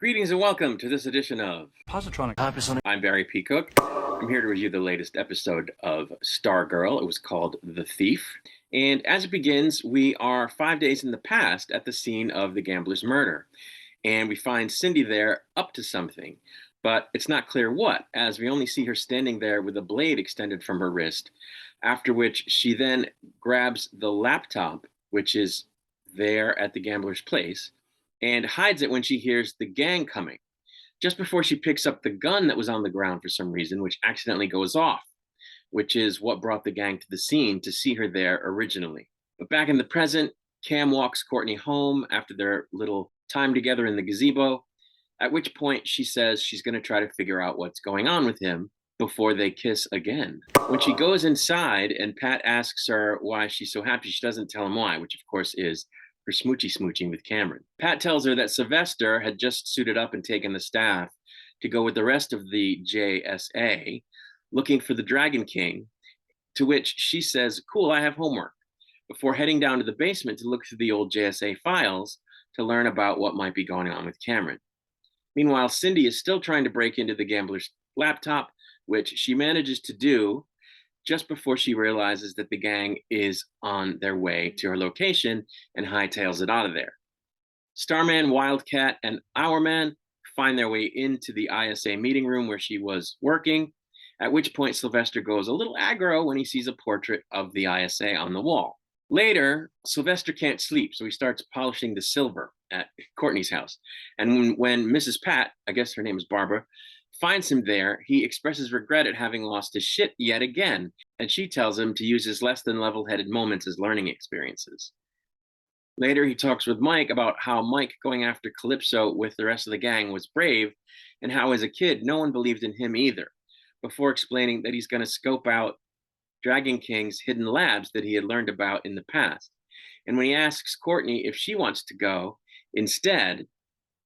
Greetings and welcome to this edition of Positronic. I'm Barry P. Cook. I'm here to review the latest episode of Stargirl. It was called The Thief. And as it begins, we are 5 days in the past at the scene of the gambler's murder. And we find Cindy there up to something. But it's not clear what, as we only see her standing there with a blade extended from her wrist, after which she then grabs the laptop, which is there at the gambler's place, and hides it when she hears the gang coming, just before she picks up the gun that was on the ground for some reason, which accidentally goes off, which is what brought the gang to the scene to see her there originally. But back in the present, Cam walks Courtney home after their little time together in the gazebo, at which point she says she's going to try to figure out what's going on with him before they kiss again. When she goes inside and Pat asks her why she's so happy, she doesn't tell him why, which of course is her smooching with Cameron. Pat tells her that Sylvester had just suited up and taken the staff to go with the rest of the JSA looking for the Dragon King, to which she says, "Cool, I have homework," before heading down to the basement to look through the old JSA files to learn about what might be going on with Cameron. Meanwhile, Cindy is still trying to break into the gambler's laptop, which she manages to do just before she realizes that the gang is on their way to her location and hightails it out of there. Starman, WILDKATT, and HOURMAM find their way into the ISA meeting room where she was working, at which point Sylvester goes a little aggro when he sees a portrait of the ISA on the wall. Later, Sylvester can't sleep, so he starts polishing the silver at Courtney's house. And when Mrs. Pat, I guess her name is Barbara, finds him there, he expresses regret at having lost his shit yet again, and she tells him to use his less than level-headed moments as learning experiences. Later, he talks with Mike about how Mike going after Calypso with the rest of the gang was brave, and how as a kid, no one believed in him either, before explaining that he's going to scope out Dragon King's hidden labs that he had learned about in the past. And when he asks Courtney if she wants to go instead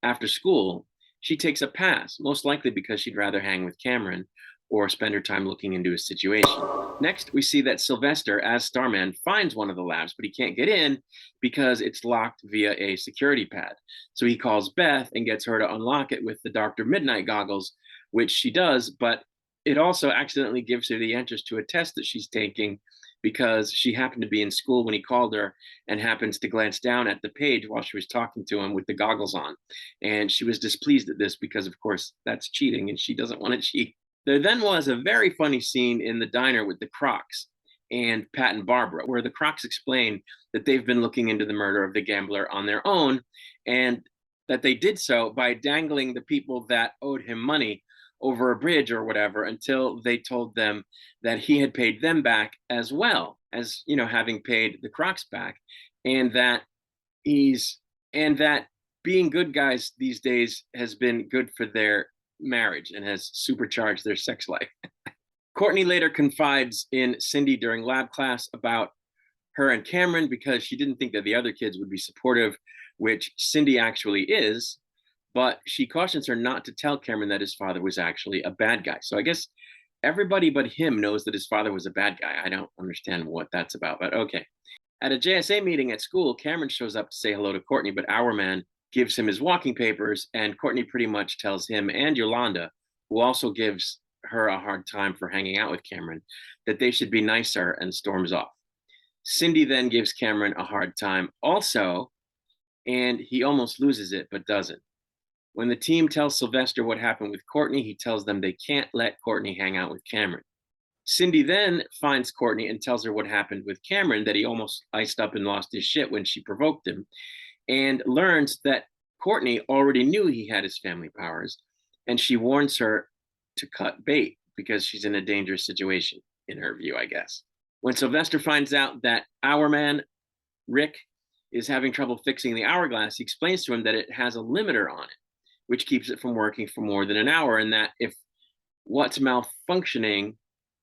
after school, she takes a pass, most likely because she'd rather hang with Cameron or spend her time looking into his situation. Next, we see that Sylvester, as Starman, finds one of the labs, but he can't get in because it's locked via a security pad. So he calls Beth and gets her to unlock it with the Dr. Midnight goggles, which she does, but it also accidentally gives her the entrance to a test that she's taking because she happened to be in school when he called her and happens to glance down at the page while she was talking to him with the goggles on. And she was displeased at this because, of course, that's cheating and she doesn't want to cheat. There then was a very funny scene in the diner with the Crocs and Pat and Barbara, where the Crocs explain that they've been looking into the murder of the gambler on their own and that they did so by dangling the people that owed him money over a bridge or whatever until they told them that he had paid them back as well as, having paid the Crocs back, and that being good guys these days has been good for their marriage and has supercharged their sex life. Courtney later confides in Cindy during lab class about her and Cameron because she didn't think that the other kids would be supportive, which Cindy actually is. But she cautions her not to tell Cameron that his father was actually a bad guy. So I guess everybody but him knows that his father was a bad guy. I don't understand what that's about, but okay. At a JSA meeting at school, Cameron shows up to say hello to Courtney, but HOURMAM gives him his walking papers, and Courtney pretty much tells him and Yolanda, who also gives her a hard time for hanging out with Cameron, that they should be nicer, and storms off. Cindy then gives Cameron a hard time also, and he almost loses it, but doesn't. When the team tells Sylvester what happened with Courtney, he tells them they can't let Courtney hang out with Cameron. Cindy then finds Courtney and tells her what happened with Cameron, that he almost iced up and lost his shit when she provoked him, and learns that Courtney already knew he had his family powers, and she warns her to cut bait because she's in a dangerous situation, in her view, I guess. When Sylvester finds out that our man, Rick, is having trouble fixing the hourglass, he explains to him that it has a limiter on it, which keeps it from working for more than an hour, and that if what's malfunctioning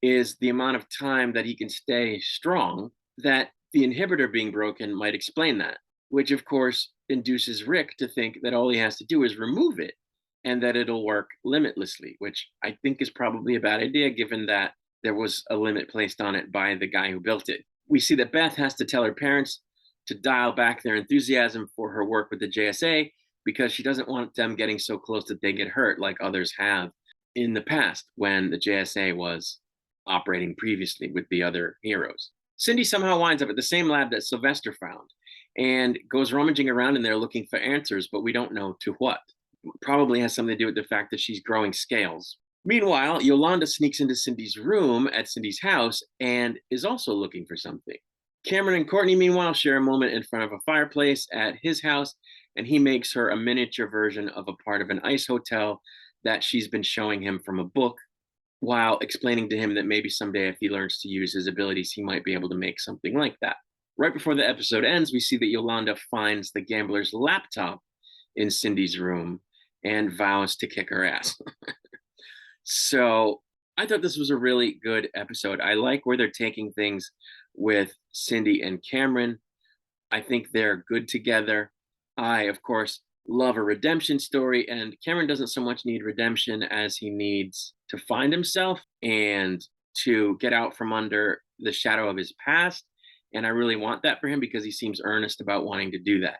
is the amount of time that he can stay strong, that the inhibitor being broken might explain that, which of course induces Rick to think that all he has to do is remove it and that it'll work limitlessly, which I think is probably a bad idea given that there was a limit placed on it by the guy who built it. We see that Beth has to tell her parents to dial back their enthusiasm for her work with the JSA because she doesn't want them getting so close that they get hurt like others have in the past when the JSA was operating previously with the other heroes. Cindy somehow winds up at the same lab that Sylvester found and goes rummaging around in there looking for answers, but we don't know to what. Probably has something to do with the fact that she's growing scales. Meanwhile, Yolanda sneaks into Cindy's room at Cindy's house and is also looking for something. Cameron and Courtney, meanwhile, share a moment in front of a fireplace at his house, and he makes her a miniature version of a part of an ice hotel that she's been showing him from a book, while explaining to him that maybe someday, if he learns to use his abilities, he might be able to make something like that. Right before the episode ends, we see that Yolanda finds the gambler's laptop in Cindy's room and vows to kick her ass. So I thought this was a really good episode. I like where they're taking things with Cindy and Cameron. I think they're good together. I, of course, love a redemption story, and Cameron doesn't so much need redemption as he needs to find himself and to get out from under the shadow of his past. And I really want that for him because he seems earnest about wanting to do that.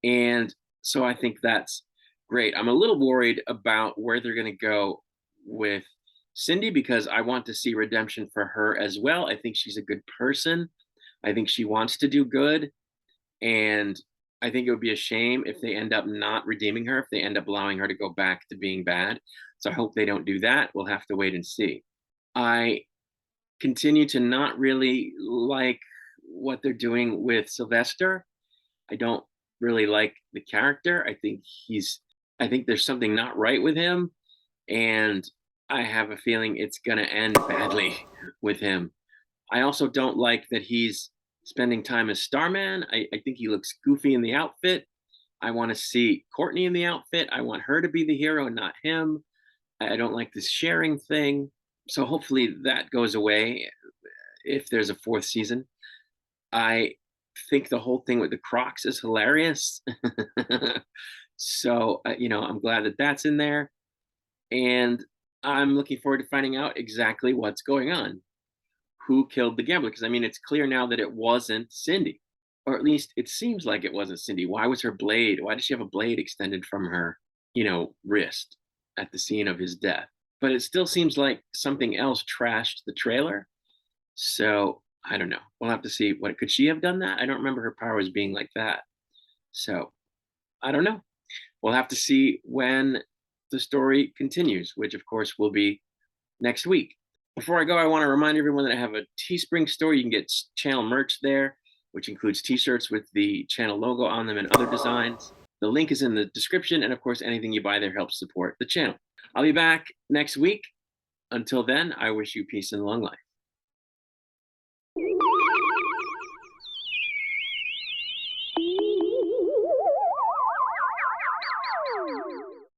And so I think that's great. I'm a little worried about where they're going to go with Cindy because I want to see redemption for her as well. I think she's a good person. I think she wants to do good. And I think it would be a shame if they end up not redeeming her, if they end up allowing her to go back to being bad. So I hope they don't do that. We'll have to wait and see. I continue to not really like what they're doing with Sylvester. I don't really like the character. I think there's something not right with him. And I have a feeling it's going to end badly with him. I also don't like that he's spending time as Starman. I think he looks goofy in the outfit. I want to see Courtney in the outfit. I want her to be the hero and not him. I don't like this sharing thing. So hopefully that goes away if there's a fourth season. I think the whole thing with the Crocs is hilarious. So, I'm glad that that's in there. And I'm looking forward to finding out exactly what's going on. Who killed the gambler? Because, it's clear now that it wasn't Cindy. Or at least it seems like it wasn't Cindy. Why was her blade? Why did she have a blade extended from her, wrist at the scene of his death? But it still seems like something else trashed the trailer. So I don't know. We'll have to see. What could she have done that? I don't remember her powers being like that. So I don't know. We'll have to see when the story continues, which of course will be next week. Before I go, I want to remind everyone that I have a Teespring store. You can get channel merch there, which includes t-shirts with the channel logo on them and other designs. The link is in the description, and of course, anything you buy there helps support the channel. I'll be back next week. Until then, I wish you peace and long life.